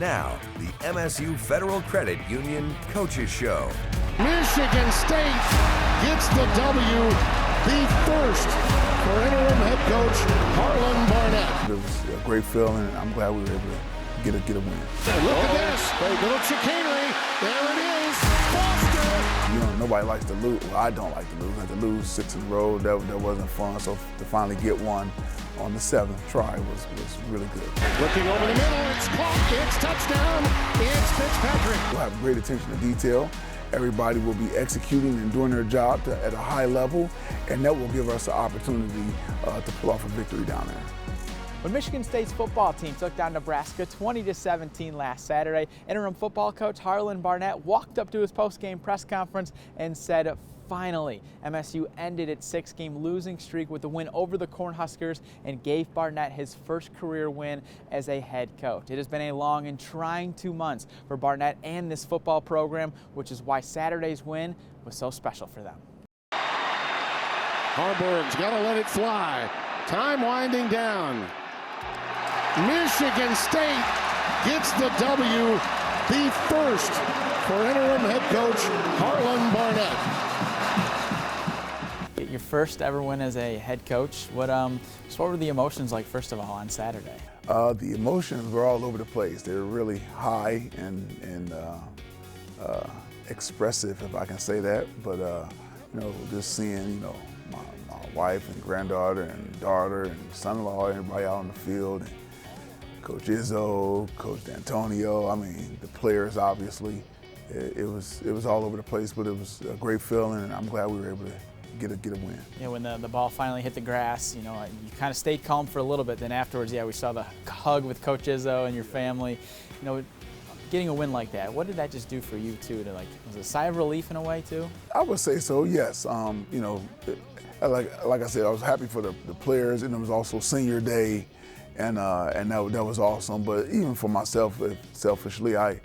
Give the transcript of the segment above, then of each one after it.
Now, the MSU Federal Credit Union Coaches Show. Michigan State gets the W, the first for interim head coach Harlan Barnett. It was a great feeling, and I'm glad we were able to get a win. Look at this, little chicanery, there it is, Foster. You know, nobody likes to lose. Well, I don't like to lose. I had to lose 6 in a row. That wasn't fun. So to finally get one on the 7th try was really good. Looking over the middle, it's caught, it's touchdown, it's Fitzpatrick. We'll have great attention to detail. Everybody will be executing and doing their job at a high level, and that will give us the opportunity to pull off a victory down there. When Michigan State's football team took down Nebraska 20-17 last Saturday, interim football coach Harlan Barnett walked up to his post-game press conference and said, finally, MSU ended its 6-game losing streak with a win over the Cornhuskers and gave Barnett his first career win as a head coach. It has been a long and trying 2 months for Barnett and this football program, which is why Saturday's win was so special for them. Harburg's got to let it fly. Time winding down. Michigan State gets the W, the first for interim head coach Harlan Barnett. Your first ever win as a head coach. What were the emotions like, first of all, on Saturday? The emotions were all over the place. They were really high and expressive, if I can say that. But you know, just seeing, you know, my wife and granddaughter and daughter and son-in-law, everybody out on the field, and Coach Izzo, Coach D'Antonio. I mean, the players, obviously. It was all over the place, but it was a great feeling, and I'm glad we were able to get a win. Yeah, when the ball finally hit the grass, you know, you kind of stayed calm for a little bit. Then afterwards, yeah, we saw the hug with Coach Izzo and your family. You know, getting a win like that, what did that just do for you too? Was it a sigh of relief in a way too? I would say so, yes. You know, like I said, I was happy for the players, and it was also senior day, and that was awesome. But even for myself, selfishly, I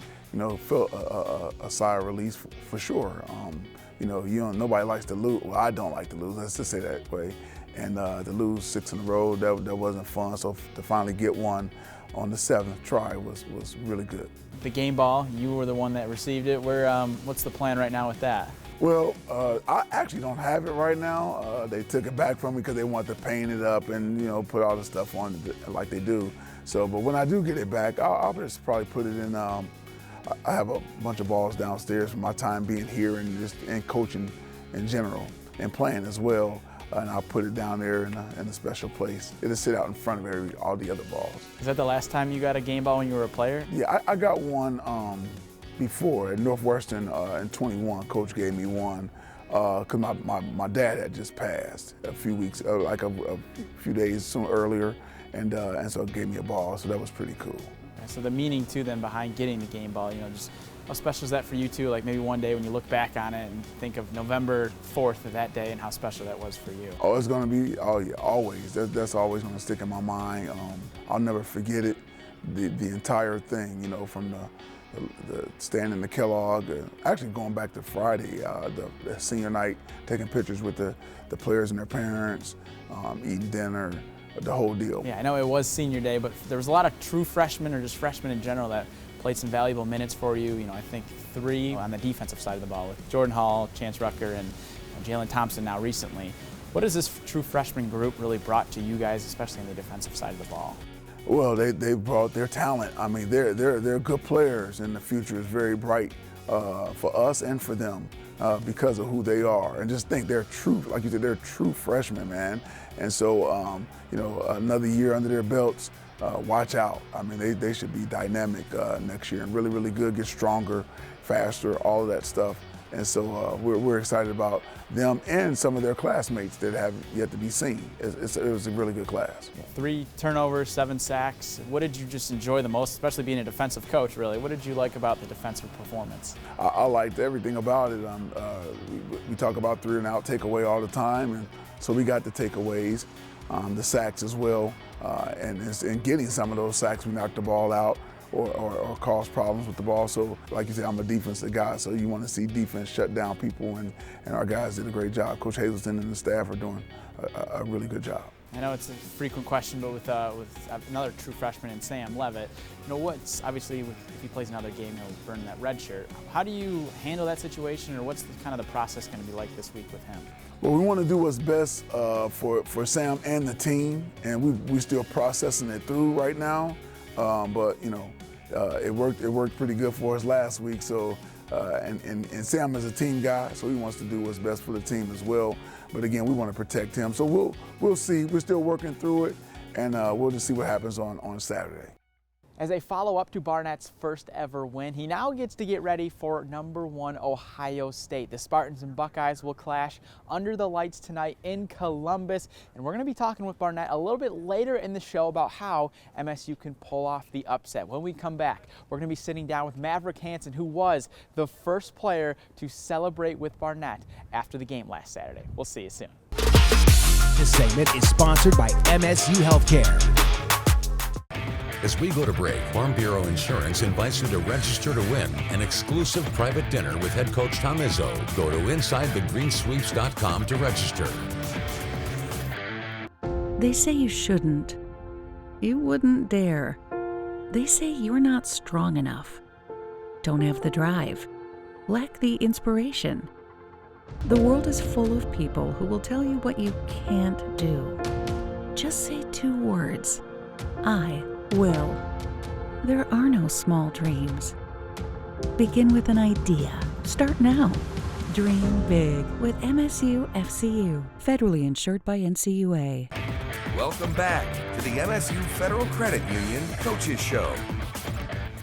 felt a sigh of relief for sure. You know, nobody likes to lose. Well, I don't like to lose. Let's just say that way. And to lose 6 in a row, that wasn't fun. So to finally get one on the 7th try was really good. The game ball, you were the one that received it. What's the plan right now with that? Well, I actually don't have it right now. They took it back from me because they wanted to paint it up and, you know, put all the stuff on it like they do. So, but when I do get it back, I'll just probably put it in. I have a bunch of balls downstairs from my time being here and coaching in general and playing as well. And I'll put it down there in a special place. It'll sit out in front of all the other balls. Is that the last time you got a game ball when you were a player? Yeah, I got one before at Northwestern in 21. Coach gave me one because my dad had just passed a few weeks, like a few days earlier, and so it gave me a ball. So that was pretty cool. So the meaning too then behind getting the game ball, you know, just how special is that for you too? Like maybe one day when you look back on it and think of November 4th of that day and how special that was for you. Oh, it's going to be, oh yeah, always. That's always going to stick in my mind. I'll never forget it. The entire thing, you know, from the stand in the Kellogg, actually going back to Friday, the senior night, taking pictures with the players and their parents, eating dinner. The whole deal. Yeah, I know it was senior day, but there was a lot of true freshmen or just freshmen in general that played some valuable minutes for you. You know, I think 3 on the defensive side of the ball with Jordan Hall, Chance Rucker, and Jalen Thompson now recently. What has this true freshman group really brought to you guys, especially on the defensive side of the ball? Well, they brought their talent. I mean, they're good players, and the future is very bright for us and for them. Because of who they are, and just think they're true, like you said, they're true freshmen, man. And so, you know, another year under their belts, watch out. I mean, they should be dynamic next year and really, really good, get stronger, faster, all of that stuff. And so we're excited about them and some of their classmates that have yet to be seen. It was a really good class. 3 turnovers, 7 sacks. What did you just enjoy the most, especially being a defensive coach, really? What did you like about the defensive performance? I liked everything about it. We talk about 3 and out takeaway all the time, and so we got the takeaways, the sacks as well. And getting some of those sacks, we knocked the ball out. Or cause problems with the ball. So like you said, I'm a defensive guy, so you want to see defense shut down people, and our guys did a great job. Coach Hazelton and the staff are doing a really good job. I know it's a frequent question, but with another true freshman in Sam Levitt, what's obviously if he plays another game, he'll burn that red shirt. How do you handle that situation, or what's kind of the process going to be like this week with him? Well, we want to do what's best for Sam and the team, and we're still processing it through right now. But it worked pretty good for us last week. So, and Sam is a team guy, so he wants to do what's best for the team as well. But again, we want to protect him. So we'll see. We're still working through it, and we'll just see what happens on Saturday. As a follow-up to Barnett's first ever win, he now gets to get ready for #1 Ohio State. The Spartans and Buckeyes will clash under the lights tonight in Columbus, and we're going to be talking with Barnett a little bit later in the show about how MSU can pull off the upset. When we come back, we're going to be sitting down with Maverick Hansen, who was the first player to celebrate with Barnett after the game last Saturday. We'll see you soon. This segment is sponsored by MSU Healthcare. As we go to break, Farm Bureau Insurance invites you to register to win an exclusive private dinner with head coach Tom Izzo. Go to InsideTheGreensweeps.com to register. They say you shouldn't. You wouldn't dare. They say you're not strong enough. Don't have the drive. Lack the inspiration. The world is full of people who will tell you what you can't do. Just say 2 words. I will. There are no small dreams. Begin with an idea. Start now. Dream big with MSU FCU. Federally insured by NCUA. Welcome back to the MSU Federal Credit Union Coaches Show.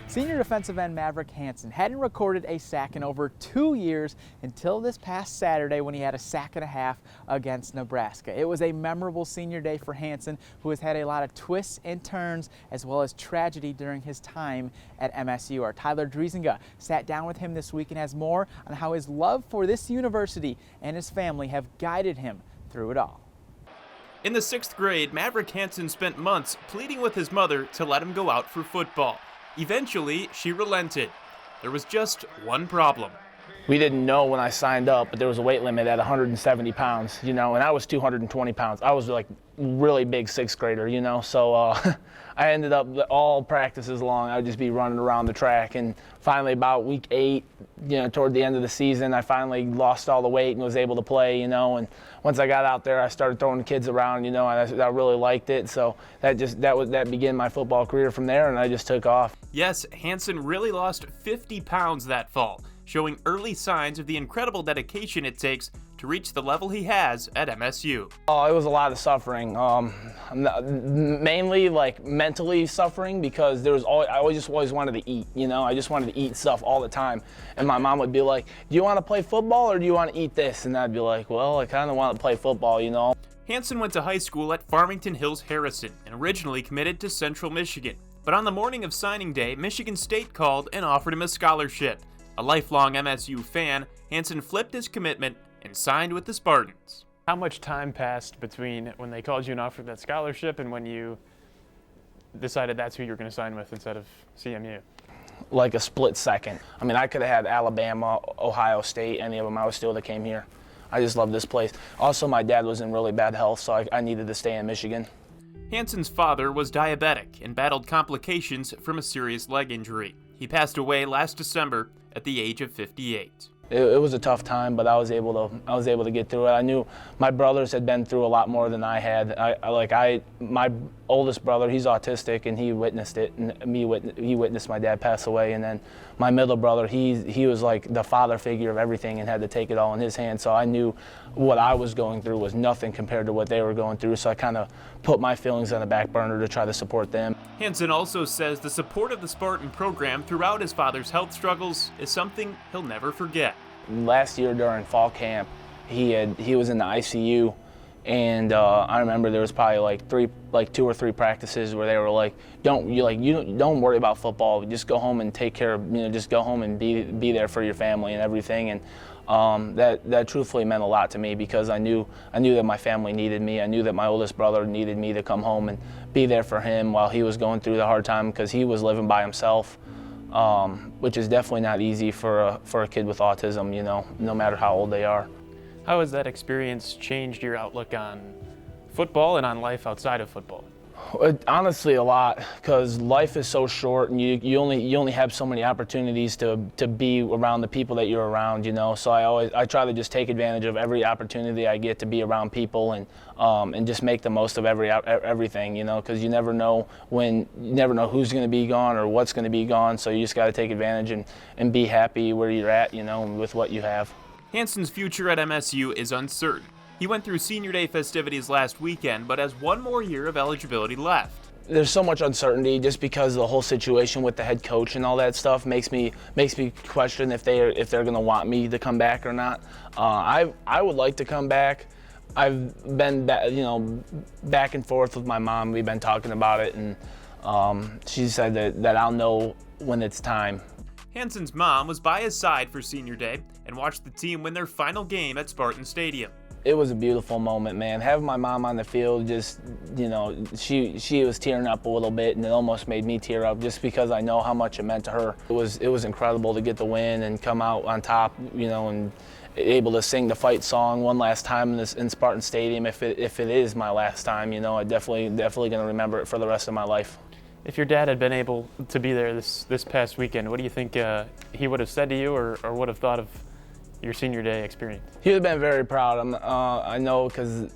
Senior defensive end Maverick Hansen hadn't recorded a sack in over 2 years until this past Saturday when he had a sack and a half against Nebraska. It was a memorable senior day for Hansen, who has had a lot of twists and turns as well as tragedy during his time at MSU. Our Tyler Driesinga sat down with him this week and has more on how his love for this university and his family have guided him through it all. In the 6th grade, Maverick Hansen spent months pleading with his mother to let him go out for football. Eventually, she relented. There was just one problem. We didn't know when I signed up, but there was a weight limit at 170 pounds, and I was 220 pounds. I was like really big 6th grader, so I ended up all practices long, I would just be running around the track, and finally about week 8, toward the end of the season, I finally lost all the weight and was able to play, and once I got out there, I started throwing kids around, and I really liked it, so that began my football career from there, and I just took off. Yes, Hansen really lost 50 pounds that fall, showing early signs of the incredible dedication it takes to reach the level he has at MSU. Oh, it was a lot of suffering. Mainly like mentally suffering, because I always wanted to eat, I just wanted to eat stuff all the time. And my mom would be like, do you want to play football or do you want to eat this? And I'd be like, well, I kind of want to play football, Hansen went to high school at Farmington Hills Harrison and originally committed to Central Michigan. But on the morning of signing day, Michigan State called and offered him a scholarship. A lifelong MSU fan, Hansen flipped his commitment and signed with the Spartans. How much time passed between when they called you and offered that scholarship and when you decided that's who you're going to sign with instead of CMU? Like a split second. I mean, I could have had Alabama, Ohio State, any of them. I still would have came here. I just love this place. Also, my dad was in really bad health, so I needed to stay in Michigan. Hansen's father was diabetic and battled complications from a serious leg injury. He passed away last December at the age of 58. It was a tough time, but I was able to get through it. I knew my brothers had been through a lot more than I had. My oldest brother, he's autistic, and he witnessed it, and he witnessed my dad pass away. And then my middle brother, he was like the father figure of everything and had to take it all in his hands. So I knew what I was going through was nothing compared to what they were going through. So I kind of put my feelings on the back burner to try to support them. Hansen also says the support of the Spartan program throughout his father's health struggles is something he'll never forget. Last year during fall camp, he was in the ICU, and I remember there was probably like 2 or 3 practices where they were like, don't worry about football, just go home and take care of, just go home and be there for your family and everything. And that truthfully meant a lot to me, because I knew that my family needed me. I knew that my oldest brother needed me to come home and be there for him while he was going through the hard time, because he was living by himself. Which is definitely not easy for a kid with autism, no matter how old they are. How has that experience changed your outlook on football and on life outside of football? Honestly, a lot, because life is so short, and you only have so many opportunities to be around the people that you're around, you know. So I try to just take advantage of every opportunity I get to be around people, and just make the most of everything, you know, because you never know who's going to be gone or what's going to be gone. So you just got to take advantage and be happy where you're at, you know, with what you have. Hanson's future at MSU is uncertain. He went through Senior Day festivities last weekend, but has one more year of eligibility left. There's so much uncertainty just because of the whole situation with the head coach and all that stuff makes me question if they're going to want me to come back or not. I would like to come back. I've been back and forth with my mom. We've been talking about it, and she said that I'll know when it's time. Hanson's mom was by his side for Senior Day and watched the team win their final game at Spartan Stadium. It was a beautiful moment, man. Having my mom on the field, just, you know, she was tearing up a little bit, and it almost made me tear up just because I know how much it meant to her. It was incredible to get the win and come out on top, you know, and able to sing the fight song one last time in Spartan Stadium. If it is my last time, you know, I definitely gonna remember it for the rest of my life. If your dad had been able to be there this past weekend, what do you think he would have said to you, or would have thought of your Senior Day experience? He would have been very proud. I know, because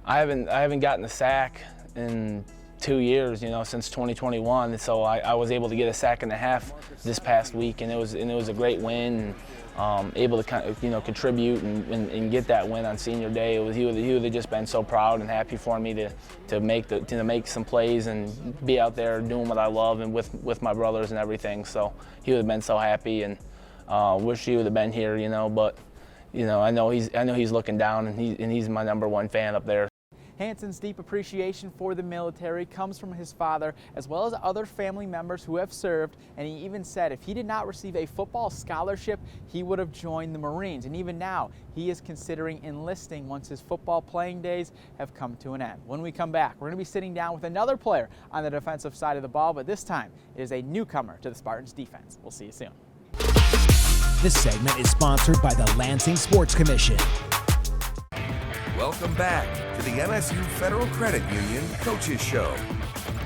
I haven't gotten a sack in 2 years, you know, since 2021. So I was able to get a sack and a half this past week, and it was a great win. And, able to kind of, you know, contribute and get that win on Senior Day. He would have just been so proud and happy for me to make some plays and be out there doing what I love and with my brothers and everything. So he would have been so happy, and wish he would have been here, you know. But, you know, I know he's looking down, and he's my #1 fan up there. Hanson's deep appreciation for the military comes from his father, as well as other family members who have served, and he even said if he did not receive a football scholarship, he would have joined the Marines. And even now, he is considering enlisting once his football playing days have come to an end. When we come back, we're going to be sitting down with another player on the defensive side of the ball, but this time it is a newcomer to the Spartans defense. We'll see you soon. This segment is sponsored by the Lansing Sports Commission. Welcome back to the MSU Federal Credit Union Coaches Show.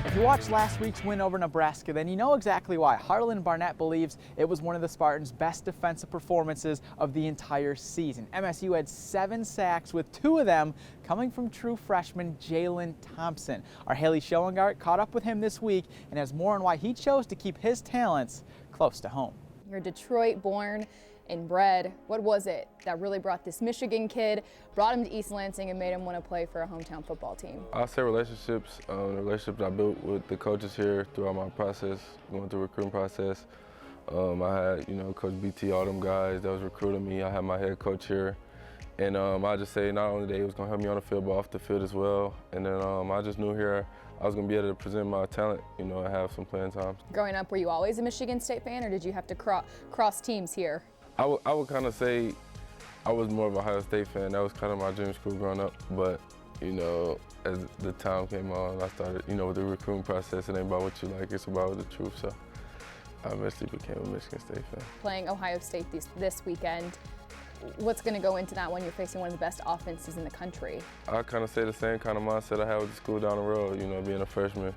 If you watched last week's win over Nebraska, then you know exactly why. Harlan Barnett believes it was one of the Spartans' best defensive performances of the entire season. MSU had 7 sacks, with 2 of them coming from true freshman Jalen Thompson. Our Haley Schoengart caught up with him this week and has more on why he chose to keep his talents close to home. You're Detroit born and bred. What was it that really brought this Michigan kid, brought him to East Lansing, and made him want to play for a hometown football team? I'll say relationships. The relationships I built with the coaches here throughout my process, going through the recruiting process. I had, you know, Coach BT, all them guys that was recruiting me. I had my head coach here. And I just say not only that he was going to help me on the field, but off the field as well. And then I just knew here I was going to be able to present my talent, you know, and have some playing time. Growing up, were you always a Michigan State fan, or did you have to cross teams here? I would kind of say I was more of a Ohio State fan. That was kind of my dream school growing up. But, you know, as the time came on, I started, you know, with the recruiting process. It ain't about what you like, it's about the truth. So I eventually became a Michigan State fan. Playing Ohio State this weekend, what's going to go into that when you're facing one of the best offenses in the country? I kind of say the same kind of mindset I had with the school down the road. You know, being a freshman,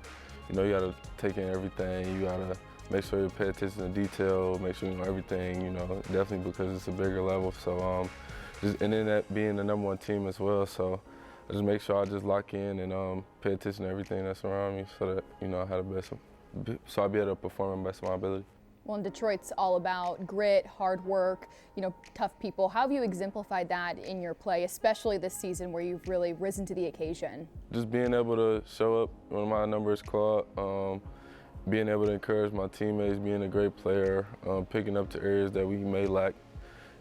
you know, you got to take in everything. You got to make sure you pay attention to detail, make sure you know everything, you know, definitely because it's a bigger level. So, and then that being the #1 team as well. So I just make sure I just lock in and pay attention to everything that's around me so that, you know, I had the best, so I'll be able to perform the best of my ability. Well, and Detroit's all about grit, hard work, you know, tough people. How have you exemplified that in your play, especially this season where you've really risen to the occasion? Just being able to show up when my number is called, being able to encourage my teammates, being a great player, picking up the areas that we may lack,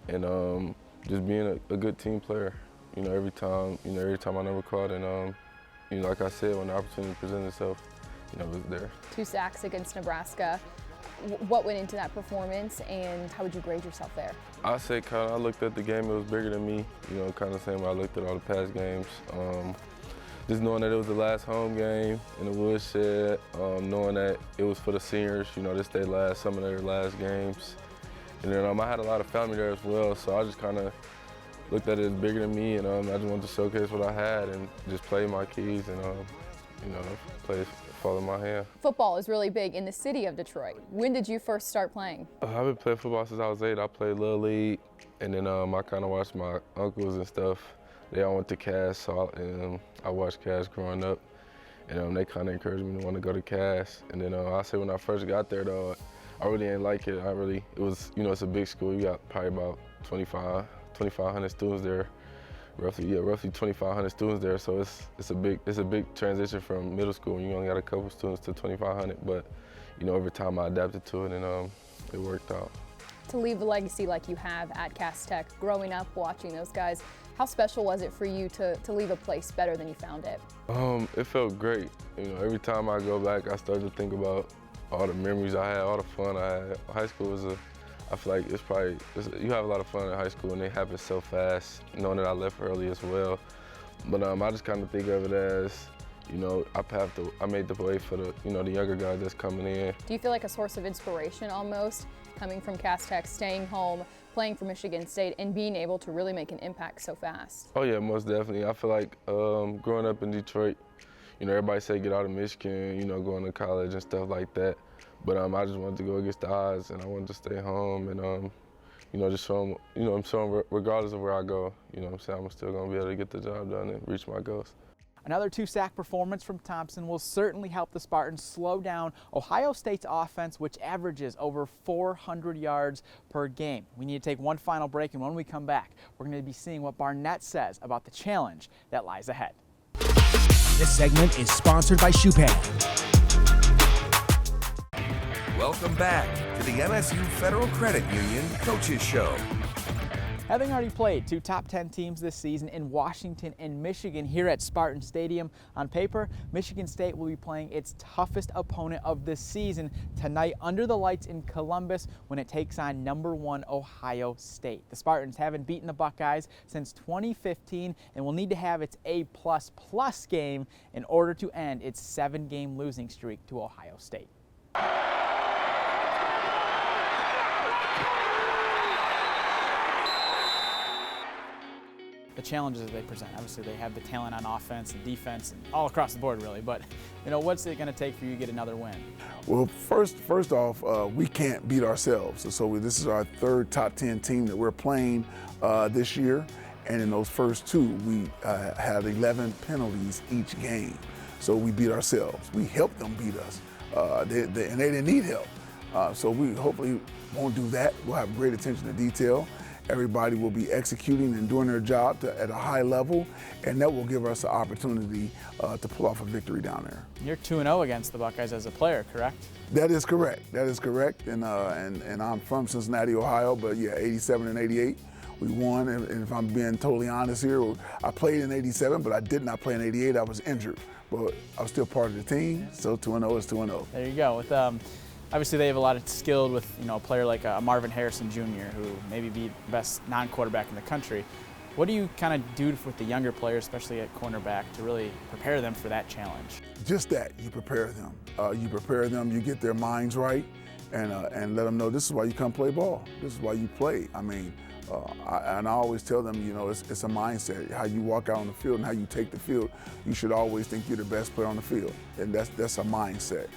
and just being a good team player. You know, every time my number called, and you know, like I said, when the opportunity presented itself, you know, it was there. 2 sacks against Nebraska. What went into that performance, and how would you grade yourself there? I say I looked at the game, it was bigger than me. You know, kind of the same way I looked at all the past games. Just knowing that it was the last home game in the woodshed, knowing that it was for the seniors, you know, some of their last games. And then I had a lot of family there as well, so I just kind of looked at it as bigger than me, and I just wanted to showcase what I had and just play my keys and follow my hand. Football is really big in the city of Detroit. When did you first start playing? I've been playing football since I was 8. I played Little League, and then I kind of watched my uncles and stuff. They all went to Cass, so I watched Cass growing up, and they kind of encouraged me to want to go to Cass. And then I say when I first got there, though, I really didn't like it. It was, it's a big school. You got probably about 2,500 students there. Roughly 2,500 students there, so it's a big transition from middle school when you only got a couple students to 2,500. But over time I adapted to it, and it worked out. To leave a legacy like you have at Cass Tech, growing up watching those guys, how special was it for you to leave a place better than you found it? It felt great. Every time I go back, I start to think about all the memories I had, all the fun I had. High school was I feel like you have a lot of fun in high school, and they happen so fast, knowing that I left early as well. But I just kind of think of it as, I made the way for the younger guys that's coming in. Do you feel like a source of inspiration almost, coming from Cass Tech, staying home, playing for Michigan State, and being able to really make an impact so fast? Oh yeah, most definitely. I feel like growing up in Detroit, everybody say get out of Michigan, going to college and stuff like that. But I just wanted to go against the odds, and I wanted to stay home and, just show them, I'm showing regardless of where I go, I'm still going to be able to get the job done and reach my goals. Another 2-sack performance from Thompson will certainly help the Spartans slow down Ohio State's offense, which averages over 400 yards per game. We need to take one final break, and when we come back, we're going to be seeing what Barnett says about the challenge that lies ahead. This segment is sponsored by Shoepad. Welcome back to the MSU Federal Credit Union Coaches Show. Having already played 2 top 10 teams this season in Washington and Michigan here at Spartan Stadium, on paper, Michigan State will be playing its toughest opponent of the season tonight under the lights in Columbus when it takes on #1 Ohio State. The Spartans haven't beaten the Buckeyes since 2015 and will need to have its A++ game in order to end its 7-game losing streak to Ohio State. The challenges that they present. Obviously, they have the talent on offense and defense and all across the board, really. But, what's it going to take for you to get another win? Well, first off, we can't beat ourselves. So this is our 3rd top 10 team that we're playing this year. And in those first 2, we had 11 penalties each game. So we beat ourselves. We helped them beat us. And they didn't need help. So we hopefully won't do that. We'll have great attention to detail. Everybody will be executing and doing their job at a high level, and that will give us the opportunity to pull off a victory down there. You're 2-0 against the Buckeyes as a player, correct? That is correct. That is correct. And I'm from Cincinnati, Ohio, but yeah, 87 and 88. We won, and if I'm being totally honest here, I played in 87, but I did not play in 88. I was injured, but I was still part of the team, so 2-0 is 2-0. There you go. With obviously, they have a lot of skill with a player like Marvin Harrison Jr., who maybe be the best non-quarterback in the country. What do you kind of do with the younger players, especially at cornerback, to really prepare them for that challenge? Just that, you prepare them. You get their minds right, and let them know this is why you come play ball. This is why you play. I always tell them, it's a mindset. How you walk out on the field and how you take the field, you should always think you're the best player on the field, and that's a mindset.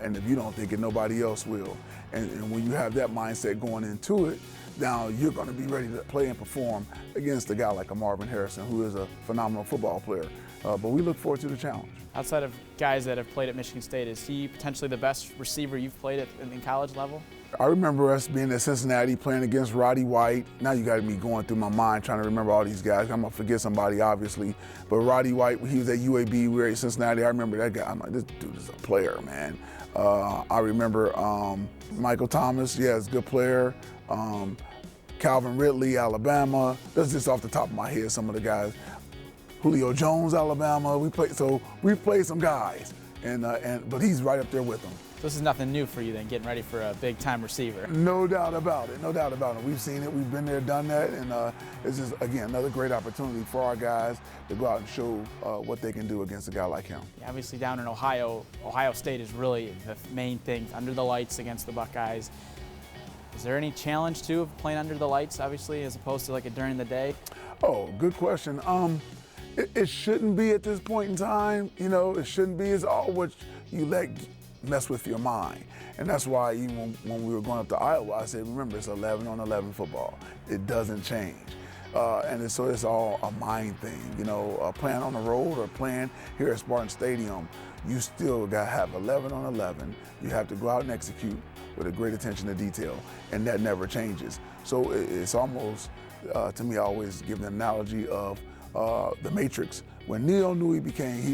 And if you don't think it, nobody else will. And when you have that mindset going into it, now you're going to be ready to play and perform against a guy like a Marvin Harrison, who is a phenomenal football player. But we look forward to the challenge. Outside of guys that have played at Michigan State, is he potentially the best receiver you've played at in college level? I remember us being at Cincinnati playing against Roddy White. Now you got me going through my mind trying to remember all these guys. I'm going to forget somebody, obviously. But Roddy White, he was at UAB, we were at Cincinnati. I remember that guy. I'm like, this dude is a player, man. I remember Michael Thomas, yeah, he's a good player. Calvin Ridley, Alabama. That's just off the top of my head, some of the guys. Julio Jones, Alabama. We've played some guys, but he's right up there with them. This is nothing new for you then, getting ready for a big-time receiver. No doubt about it, no doubt about it. We've seen it, we've been there, done that, and it's just, again, another great opportunity for our guys to go out and show what they can do against a guy like him. Yeah, obviously down in Ohio, Ohio State is really the main thing, under the lights against the Buckeyes. Is there any challenge too of playing under the lights, obviously, as opposed to like during the day? Oh, good question. It shouldn't be at this point in time. You know, it shouldn't be. It's all what you let mess with your mind. And that's why even when we were going up to Iowa, I said, remember, it's 11-on-11 football. It doesn't change. So it's all a mind thing. You know, playing on the road or playing here at Spartan Stadium, you still got to have 11-on-11. You have to go out and execute with a great attention to detail, and that never changes. So it's almost, to me, I always give the analogy of the Matrix. When Neo knew he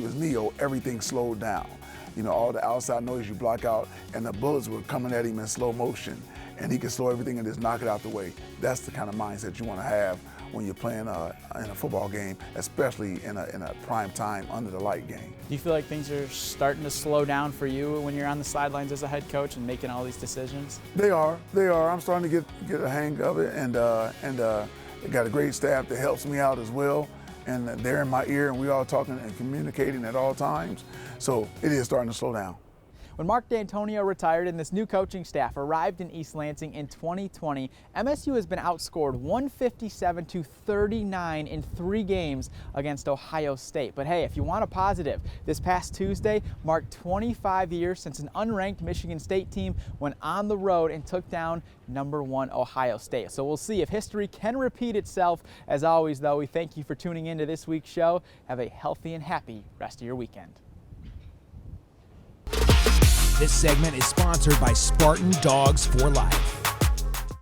was Neo, everything slowed down. You know, all the outside noise you block out, and the bullets were coming at him in slow motion, and he could slow everything and just knock it out the way. That's the kind of mindset you want to have when you're playing in a football game, especially in a prime time under the light game. Do you feel like things are starting to slow down for you when you're on the sidelines as a head coach and making all these decisions? They are. I'm starting to get a hang of it, and got a great staff that helps me out as well. And they're in my ear, and we all talking and communicating at all times. So it is starting to slow down. When Mark D'Antonio retired and this new coaching staff arrived in East Lansing in 2020, MSU has been outscored 157-39 in 3 games against Ohio State. But hey, if you want a positive, this past Tuesday marked 25 years since an unranked Michigan State team went on the road and took down #1 Ohio State. So we'll see if history can repeat itself. As always, though, we thank you for tuning in to this week's show. Have a healthy and happy rest of your weekend. This segment is sponsored by Spartan Dogs for Life.